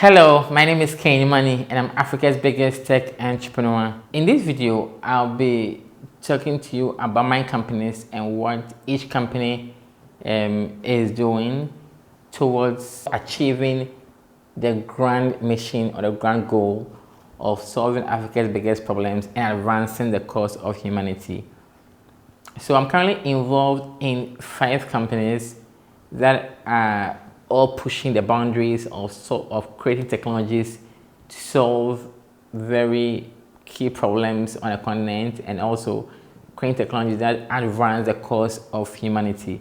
Hello, my name is Kane Mani and I'm Africa's biggest tech entrepreneur. In this video, I'll be talking to you about my companies and what each company is doing towards achieving the grand mission or the grand goal of solving Africa's biggest problems and advancing the cause of humanity. So I'm currently involved in 5 companies that are all pushing the boundaries of creating technologies to solve very key problems on a continent, and also creating technologies that advance the cause of humanity.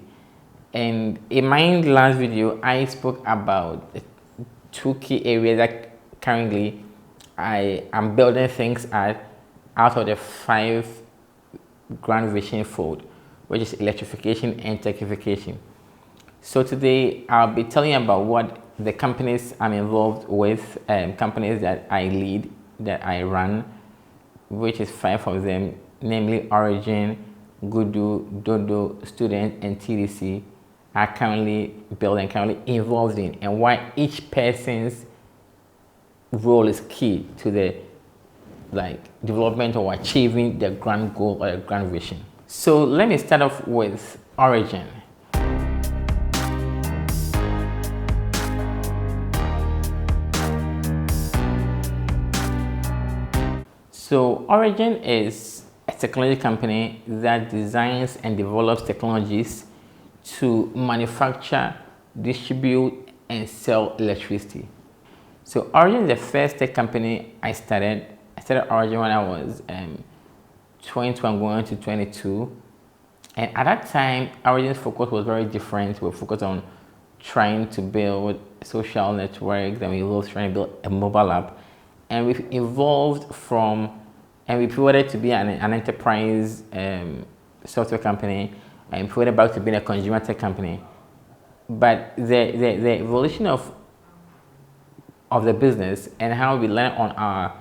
And in my last video, I spoke about the 2 key areas that currently I am building things out of the 5 grand vision fold, which is electrification and techification. So today I'll be telling you about what the companies I'm involved with, companies that I lead, that I run, which is 5 of them, namely ORIGGIN, GUDU, DODO, Student, and TDC, are currently building, currently involved in, and why each person's role is key to the development or achieving the grand goal or the grand vision. So let me start off with ORIGGIN. So ORIGGIN is a technology company that designs and develops technologies to manufacture, distribute, and sell electricity. So ORIGGIN is the first tech company I started. I started ORIGGIN when I was 21 going to 22. And at that time, ORIGGIN's focus was very different. We were focused on trying to build social networks, and we were trying to build a mobile app. And we've evolved and we pivoted to be an enterprise software company, and pivoted back to being a consumer tech company. But the evolution of the business and how we learn on our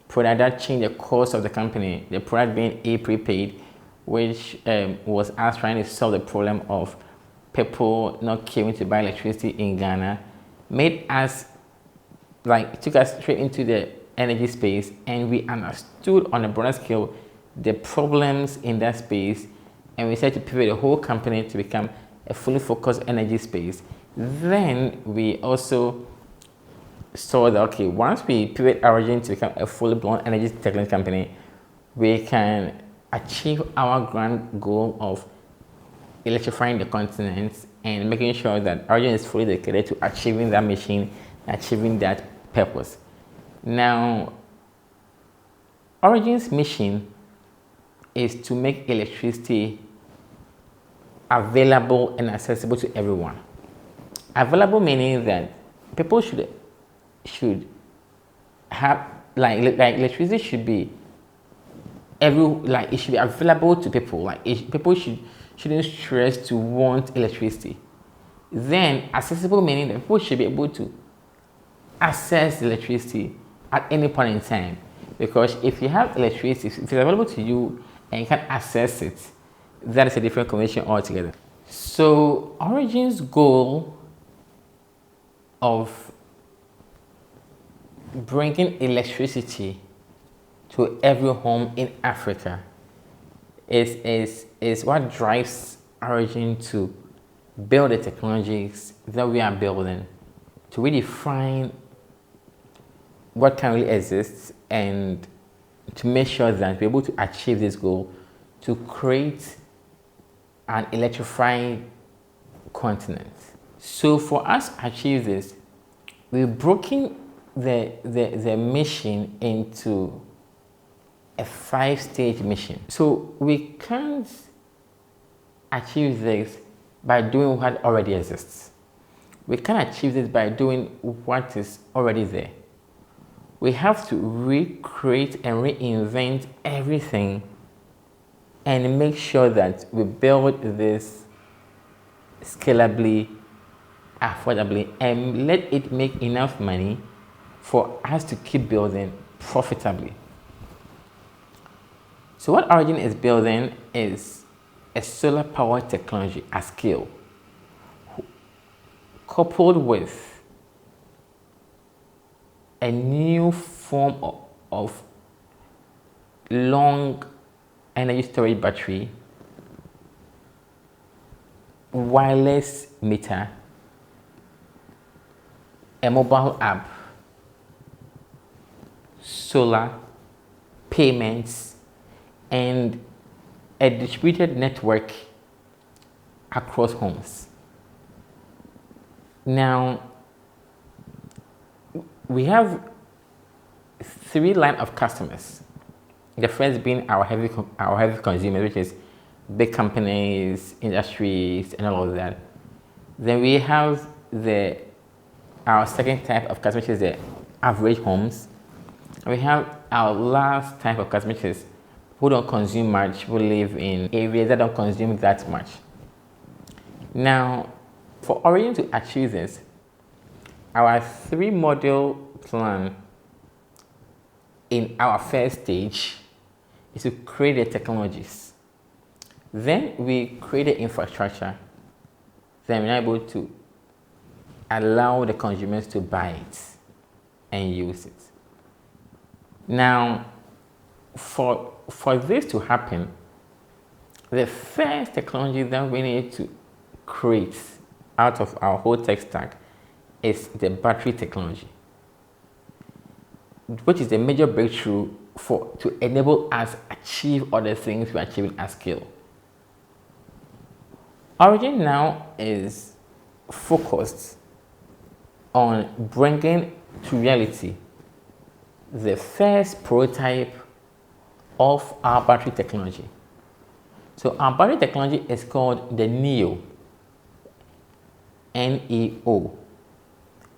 product that changed the course of the company, the product being a prepaid, which was us trying to solve the problem of people not caring to buy electricity in Ghana, made us, took us straight into the energy space, and we understood on a broader scale the problems in that space, and we decided to pivot the whole company to become a fully focused energy space. Then we also saw that, okay, once we pivot ORIGGIN to become a fully blown energy technology company, we can achieve our grand goal of electrifying the continent and making sure that ORIGGIN is fully dedicated to achieving that mission, achieving that purpose. Now, ORIGGIN's mission is to make electricity available and accessible to everyone. Available meaning that people should have electricity should be it should be available to people. People shouldn't stress to want electricity. Then accessible meaning that people should be able to access electricity at any point in time, because if you have electricity, if it's available to you and you can't access it, that is a different conversation altogether. So ORIGGIN's goal of bringing electricity to every home in Africa is what drives ORIGGIN to build the technologies that we are building, to redefine what currently exists, and to make sure that we're able to achieve this goal, to create an electrified continent. So for us to achieve this, we've broken the mission into a 5-stage mission. So we can't achieve this by doing what already exists. We can't achieve this by doing what is already there. We have to recreate and reinvent everything and make sure that we build this scalably, affordably, and let it make enough money for us to keep building profitably. So what ORIGGIN is building is a solar power technology at scale, coupled with a new form of long energy storage battery, wireless meter, a mobile app, solar, payments, and a distributed network across homes. Now, we have 3 lines of customers. The first being our heavy consumers, which is big companies, industries, and all of that. Then we have our second type of customers, which is the average homes. We have our last type of customers, which is who don't consume much, who live in areas that don't consume that much. Now, for Origin to achieve this, our 3-module plan in our first stage is to create the technologies. Then we create the infrastructure. Then we're able to allow the consumers to buy it and use it. Now, for this to happen, the first technology that we need to create out of our whole tech stack is the battery technology, which is a major breakthrough to enable us achieve other things we're achieving at scale. Origin now is focused on bringing to reality the first prototype of our battery technology. So our battery technology is called the NEO, N-E-O.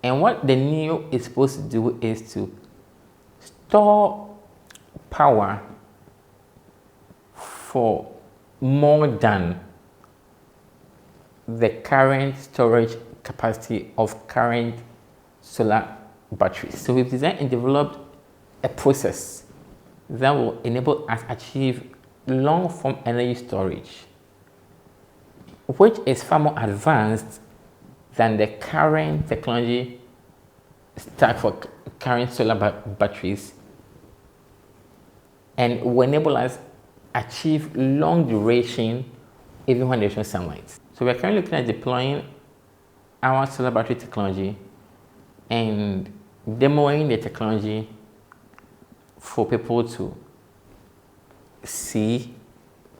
And what the NEO is supposed to do is to store power for more than the current storage capacity of current solar batteries. So we've designed and developed a process that will enable us to achieve long-form energy storage, which is far more advanced than the current technology stack for current solar batteries, and will enable us achieve long duration even when there's no sunlight. So we're currently looking at deploying our solar battery technology and demoing the technology for people to see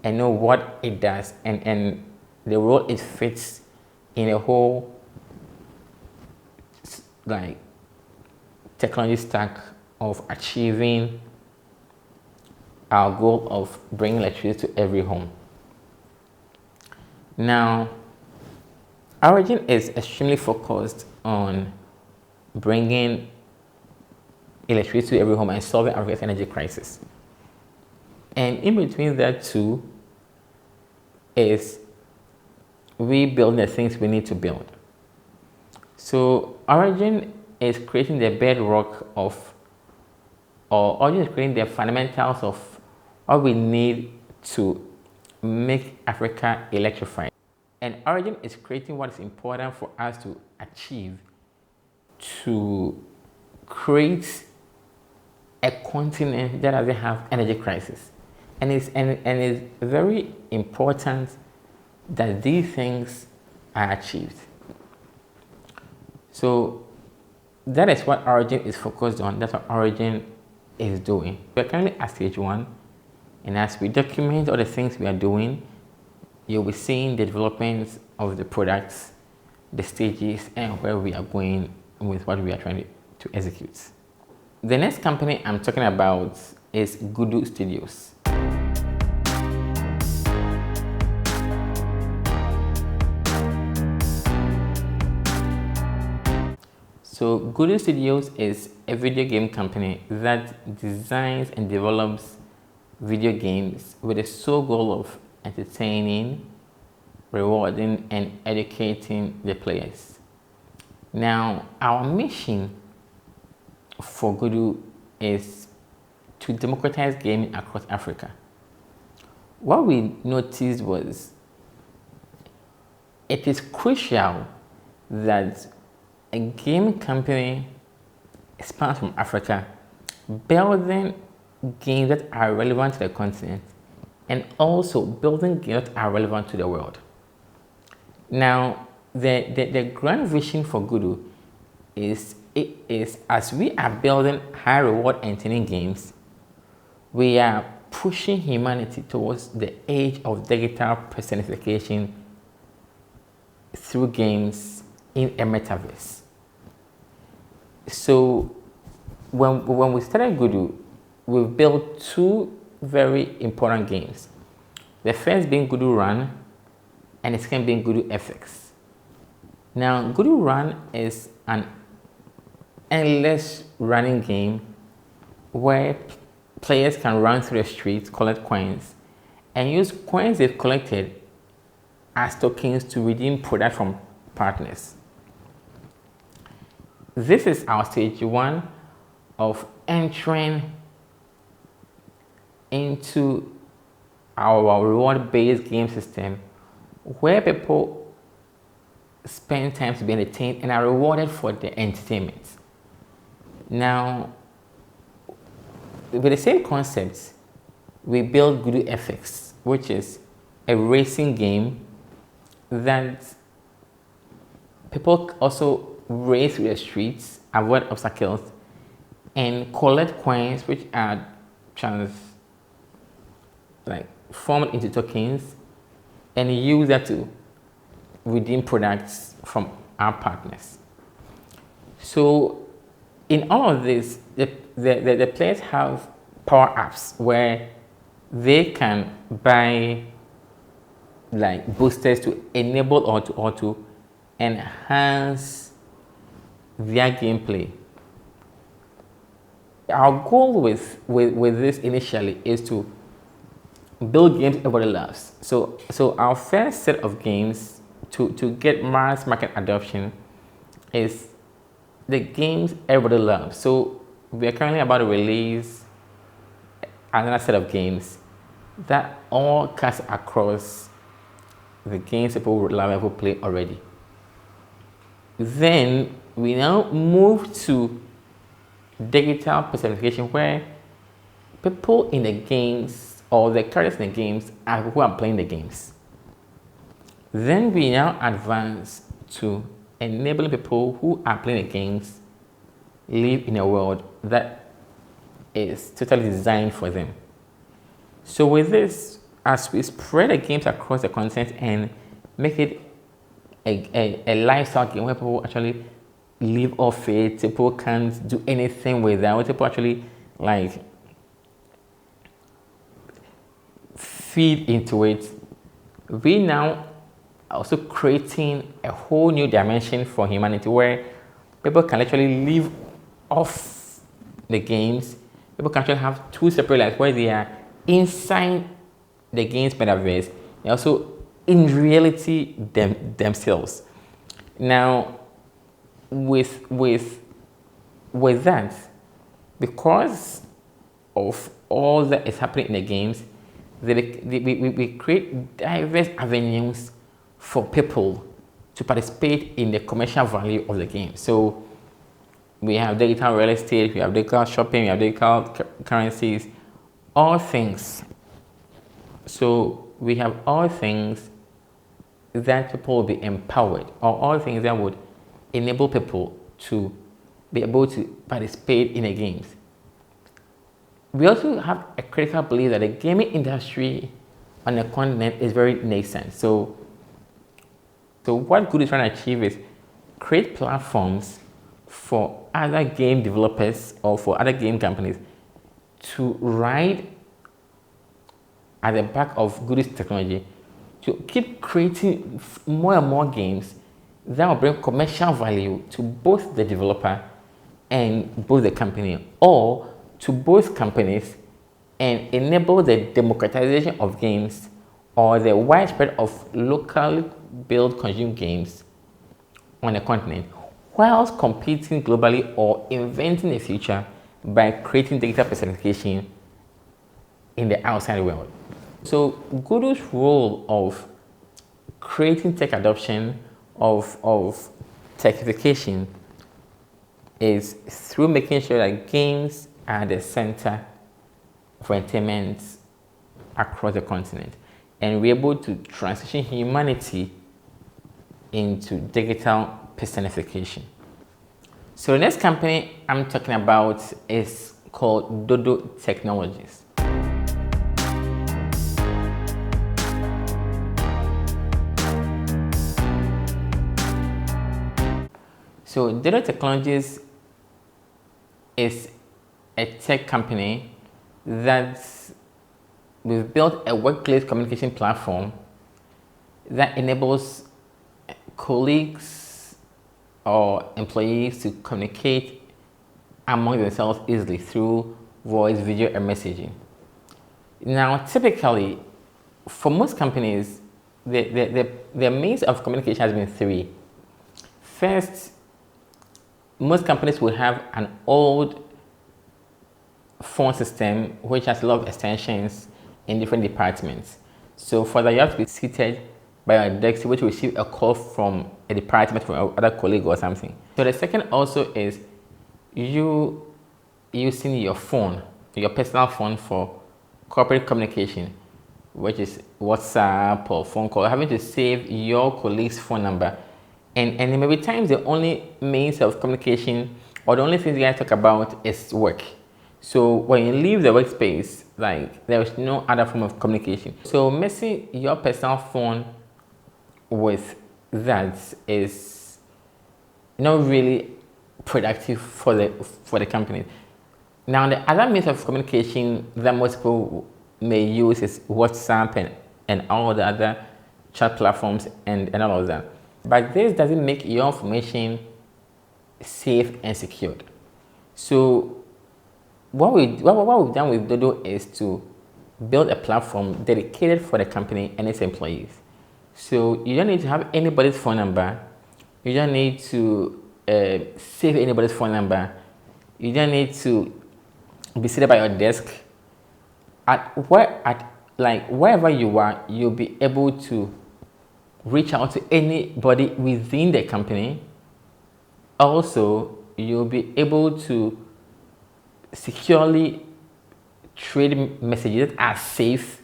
and know what it does and the role it fits in a whole technology stack of achieving our goal of bringing electricity to every home. Now, Origin is extremely focused on bringing electricity to every home and solving Africa's energy crisis. And in between that two is we build the things we need to build. So Origin is creating the bedrock Origin is creating the fundamentals of what we need to make Africa electrified. And Origin is creating what is important for us to achieve to create a continent that doesn't have energy crisis. And it's very important that these things are achieved. So that is what Origin is focused on. That's what Origin is doing. We're currently at stage 1, and as we document all the things we are doing, you'll be seeing the developments of the products, the stages, and where we are going with what we are trying to execute. The next company I'm talking about is GUDU Studios. So GUDU Studios is a video game company that designs and develops video games with the sole goal of entertaining, rewarding, and educating the players. Now, our mission for GUDU is to democratize gaming across Africa. What we noticed was it is crucial that a gaming company spans from Africa, building games that are relevant to the continent and also building games that are relevant to the world. Now, the grand vision for GUDU is as we are building high reward entertaining games, we are pushing humanity towards the age of digital personification through games in a metaverse. So when we started GUDU, we built two very important games. The first being GUDU Run and the second being GUDU FX. Now, GUDU Run is an endless running game where players can run through the streets, collect coins, and use coins they've collected as tokens to redeem products from partners. This is our stage one of entering into our reward-based game system where people spend time to be entertained and are rewarded for their entertainment. Now, with the same concepts, we built GUDU FX, which is a racing game that people also race through the streets, avoid obstacles, and collect coins which are formed into tokens and use that to redeem products from our partners. So in all of this, the players have power-ups where they can buy boosters to enable or to enhance their gameplay. Our goal with this initially is to build games everybody loves. So our first set of games to get mass market adoption is the games everybody loves. So we are currently about to release another set of games that all cuts across the games people would love, people play already. Then we now move to digital personification, where people in the games or the characters in the games are who are playing the games. Then we now advance to enabling people who are playing the games live in a world that is totally designed for them. So with this, as we spread the games across the continent and make it a lifestyle game where people actually live off it, people can't do anything without, people actually feed into it, we now are also creating a whole new dimension for humanity where people can literally live off the games. People can actually have two separate lives where they are inside the games metaverse and also in reality themselves. Now, with that, because of all that is happening in the games, we create diverse avenues for people to participate in the commercial value of the game. So we have digital real estate, we have digital shopping, we have digital currencies, all things. So we have all things that people will be empowered, or all things that would enable people to be able to participate in the games. We also have a critical belief that the gaming industry on the continent is very nascent. So what GUDU is trying to achieve is create platforms for other game developers or for other game companies to ride at the back of GUDU's technology to keep creating more and more games that will bring commercial value to both the developer and both the company, or to both companies, and enable the democratization of games or the widespread of locally built consumed games on the continent, whilst competing globally or inventing the future by creating digital personification in the outside world. So GUDU's role of creating tech adoption, of techification, is through making sure that games are the center for entertainment across the continent, and we're able to transition humanity into digital personification. So the next company I'm talking about is called DODO Technologies. So DODO Technologies is a tech company that we've built a workplace communication platform that enables colleagues or employees to communicate among themselves easily through voice, video, and messaging. Now, typically, for most companies, the means of communication has been three. First, most companies will have an old phone system which has a lot of extensions in different departments. So for that, you have to be seated by your desk to receive a call from a department from another colleague or something. So the second also is you using your phone, your personal phone, for corporate communication, which is WhatsApp or phone call, having to save your colleague's phone number. And maybe times the only means of communication or the only things you guys talk about is work. So when you leave the workspace, like, there is no other form of communication. So messing your personal phone with that is not really productive for the company. Now, the other means of communication that most people may use is WhatsApp and all the other chat platforms and all of that. But this doesn't make your information safe and secured. So what we've done with DODO is to build a platform dedicated for the company and its employees. So you don't need to have anybody's phone number. You don't need to save anybody's phone number. You don't need to be seated by your desk. Wherever you are, you'll be able to reach out to anybody within the company. Also, you'll be able to securely trade messages that are safe.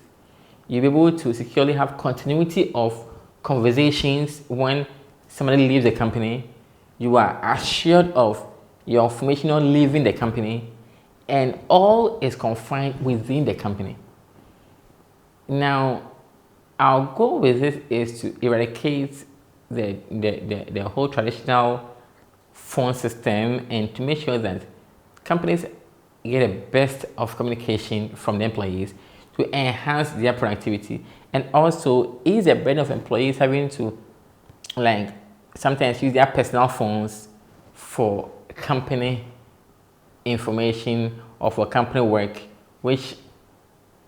You'll be able to securely have continuity of conversations when somebody leaves the company. You are assured of your information not leaving the company, and all is confined within the company. Now, our goal with this is to eradicate the whole traditional phone system and to make sure that companies get the best of communication from the employees to enhance their productivity, and also ease the burden of employees having to sometimes use their personal phones for company information or for company work, which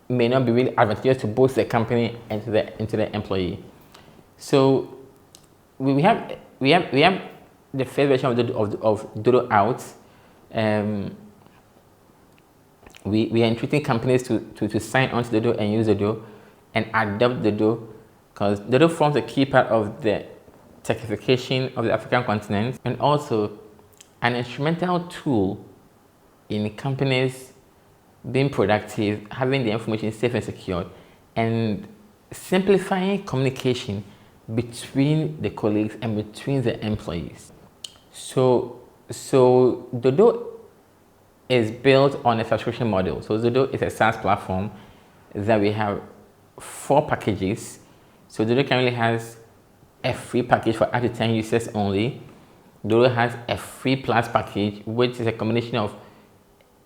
may not be really advantageous to both the company and to the employee. So we have the first version of DODO out. We are entreating companies to sign on to DODO and use DODO and adopt DODO, because DODO forms a key part of the techification of the African continent, and also an instrumental tool in companies being productive, having the information safe and secure, and simplifying communication between the colleagues and between the employees. So DODO is built on a subscription model. So DODO is a SaaS platform that we have 4 packages. So DODO currently has a free package for up to 10 users only. DODO has a free plus package, which is a combination of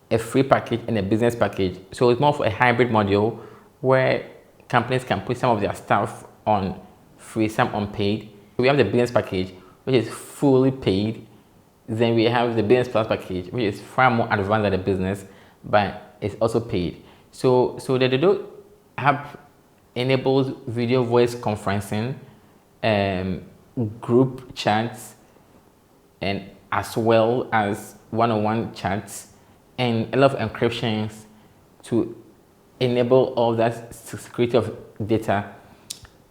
a free package and a business package. So it's more of a hybrid model where companies can put some of their stuff on free, some on paid. We have the business package, which is fully paid. Then we have the business plus package, which is far more advanced than the business, but it's also paid. So the DODO app enables video voice conferencing, group chats, and as well as one-on-one chats, and a lot of encryptions to enable all that security of data.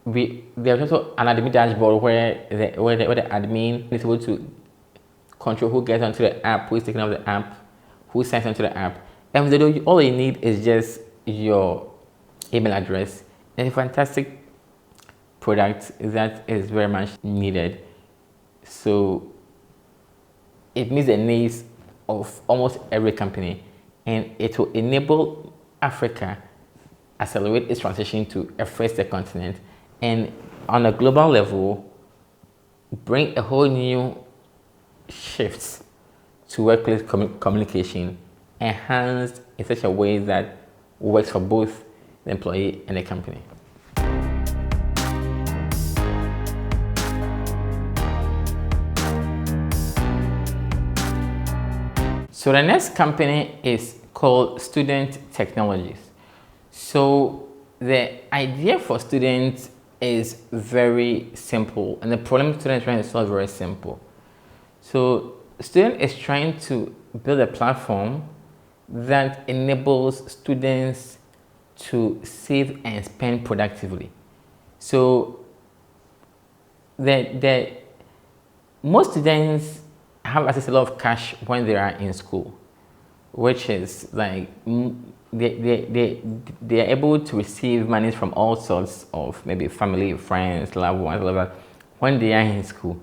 There's also an admin dashboard where the admin is able to control who gets onto the app, who is taking off the app, who signs onto the app. And all you need is just your email address. And a fantastic product that is very much needed. So it meets the needs of almost every company, and it will enable Africa accelerate its transition to a first continent, and on a global level bring a whole new shift to workplace communication, enhanced in such a way that works for both the employee and the company. So the next company is called Student Technologies. So the idea for students is very simple, and the problem students are trying to solve is very simple. So student is trying to build a platform that enables students to save and spend productively. So most students have access to a lot of cash when they are in school, which is like they are able to receive money from all sorts of maybe family, friends, loved ones, whatever, when they are in school.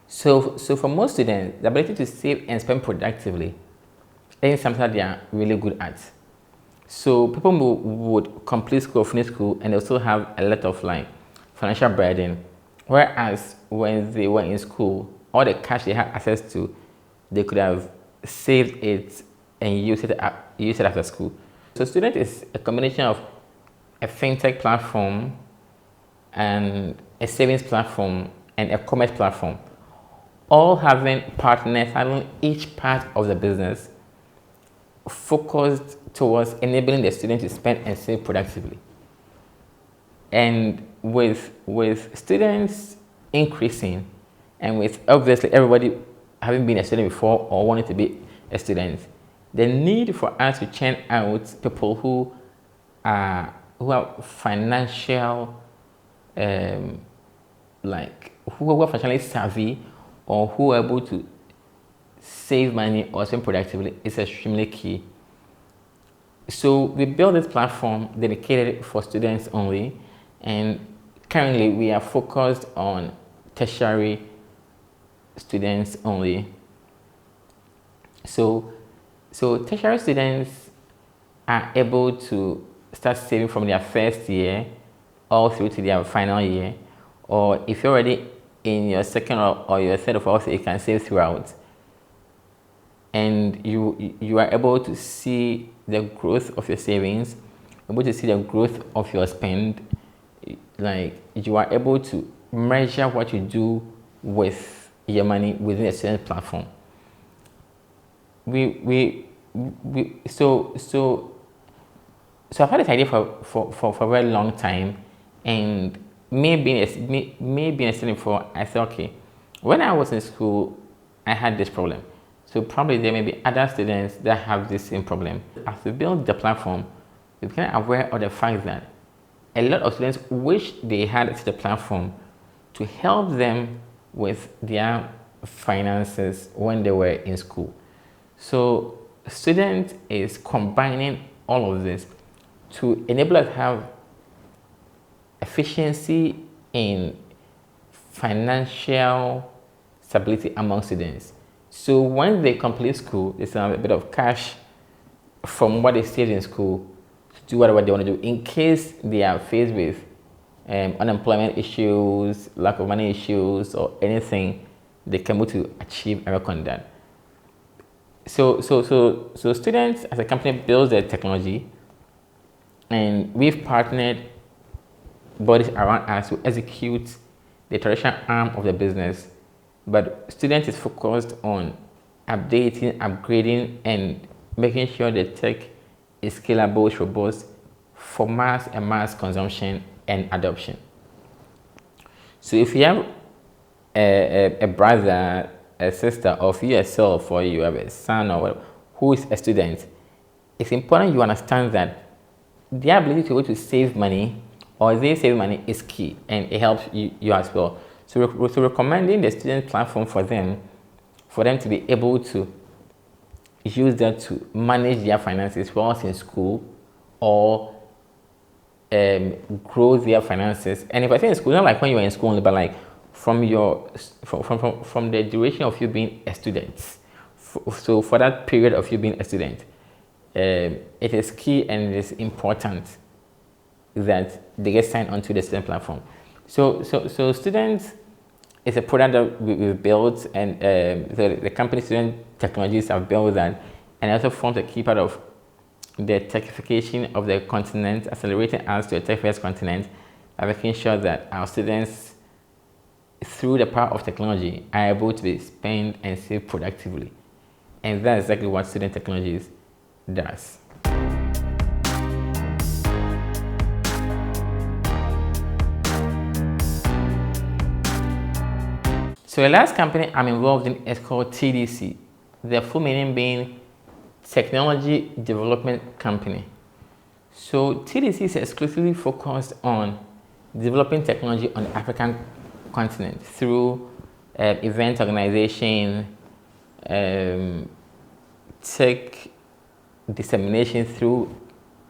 So for most students, the ability to save and spend productively is something that they are really good at. So people would complete school, finish school, and they also have a lot of like financial burden. Whereas when they were in school, all the cash they had access to, they could have saved it and used it after school. So student is a combination of a fintech platform and a savings platform and a commerce platform, all having partners, having each part of the business focused towards enabling the student to spend and save productively. And with students increasing, and with obviously everybody having been a student before or wanting to be a student, the need for us to churn out people who are financial, who are financially savvy, or who are able to save money or spend productively is extremely key. So we built this platform dedicated for students only, and currently we are focused on tertiary students only. So tertiary students are able to start saving from their first year all through to their final year, or if you're already in your second or your third or fourth year, you can save throughout, and you are able to see the growth of your savings, able to see the growth of your spend. Like, you are able to measure what you do with your money within a certain platform. So I've had this idea for a very long time, and maybe in a student before, I thought, okay, when I was in school, I had this problem. So probably there may be other students that have this same problem. As we build the platform, we became aware of the fact that a lot of students wish they had the platform to help them with their finances when they were in school. So student is combining all of this to enable us to have efficiency in financial stability among students. So when they complete school, they still have a bit of cash from what they saved in school to do whatever they want to do in case they are faced with unemployment issues, lack of money issues, or anything. They can able to achieve and work on that. So students as a company builds their technology, and we've partnered bodies around us to execute the traditional arm of the business. But students is focused on updating, upgrading, and making sure the tech is scalable, robust for mass and mass consumption and adoption. So if you have a brother, a sister, or if you yourself, or you have a son or whatever, who is a student, it's important you understand that their ability to be able to save money, or they save money, is key, and it helps you as well. So recommending the student platform for them for them to be able to use that to manage their finances whilst in school, or grow their finances. And if I say in school, not like when you are in school only, but like from the duration of you being a student. So for that period of you being a student, it is key and it is important that they get signed onto the student platform. So students is a product that we've built, and the company Student Technologies have built that, and also forms a key part of the techification of the continent, accelerating us to a tech-first continent, and making sure that our students, through the power of technology, are able to spend and save productively. And that's exactly what Student Technologies does. So the last company I'm involved in is called TDC, the full meaning being Technology Development Company. So TDC is exclusively focused on developing technology on the African continent through event organization, tech dissemination through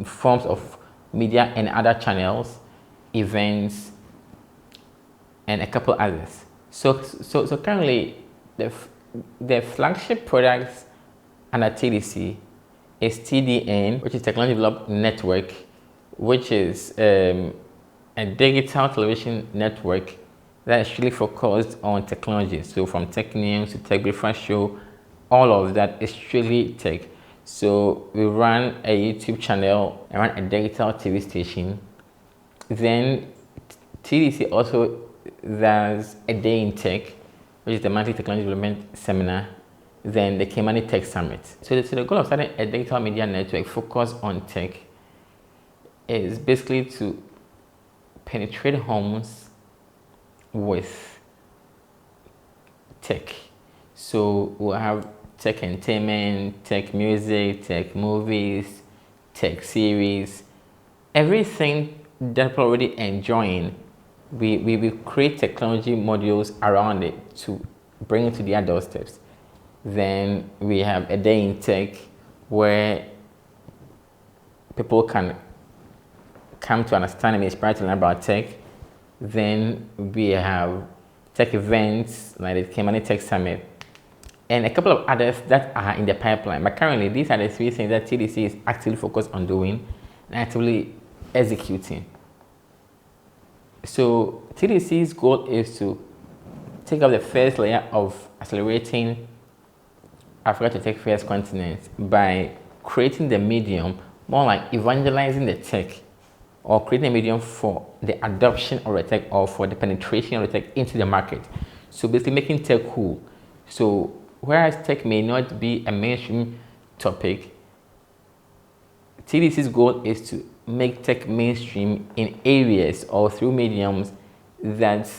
forms of media and other channels, events, and a couple others. So currently, the flagship products under TDC is TDN, which is Technology Development Network, which is a digital television network that is really focused on technology. So from tech news to tech breakfast show, all of that is really tech. So we run a YouTube channel, I run a digital TV station. Then TDC also does a day in tech, which is the monthly technology development seminar. Then the Kane Mani Tech Summit. So the goal of starting a digital media network focused on tech is basically to penetrate homes with tech. So we'll have tech entertainment, tech music, tech movies, tech series, everything that people are already enjoying. We will create technology modules around it to bring it to their doorsteps. Then we have a day in tech where people can come to understand and be inspired to learn about tech. Then we have tech events like the Kane Mani Tech Summit and a couple of others that are in the pipeline. But currently, these are the three things that TDC is actively focused on doing and actively executing. So TDC's goal is to take up the first layer of accelerating Africa to tech-first continent by creating the medium, more like evangelizing the tech, or creating a medium for the adoption of the tech or for the penetration of the tech into the market. So basically making tech cool. So whereas tech may not be a mainstream topic, TDC's goal is to make tech mainstream in areas or through mediums that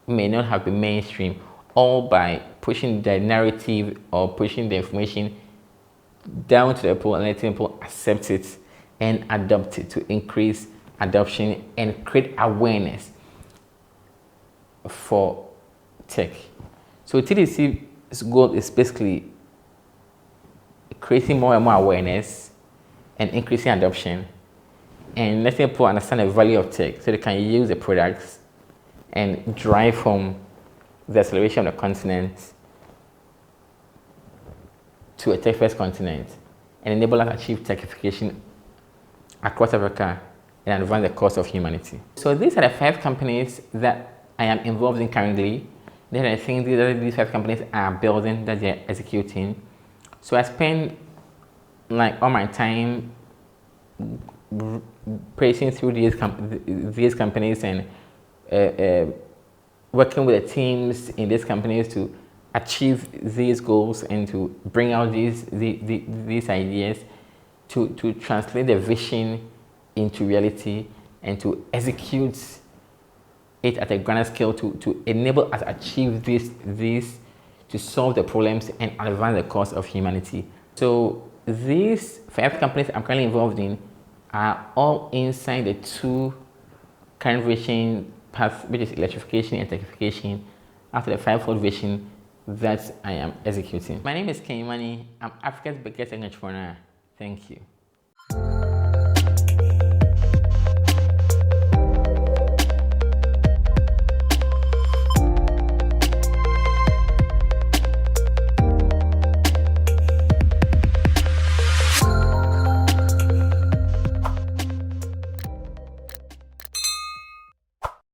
may not have been mainstream, all by pushing the narrative or pushing the information down to the people and letting people accept it and adopt it to increase adoption and create awareness for tech. So TDC's goal is basically creating more and more awareness and increasing adoption and letting people understand the value of tech so they can use the products and drive home the acceleration of the continent to a tech-first continent and enable us to achieve techification across Africa and advance the cause of humanity. So these are the 5 companies that I am involved in currently. Then I think these 5 companies are building, that they're executing. So I spend like all my time praising through these companies and working with the teams in these companies to achieve these goals and to bring out these ideas, to translate the vision into reality and to execute it at a grander scale to enable us to achieve this to solve the problems and advance the cause of humanity. So these 5 companies I'm currently involved in are all inside the 2 current vision paths, which is electrification and techification, after the 5-fold vision that I am executing. My name is Kane Mani. I'm Africa's biggest entrepreneur. Thank you.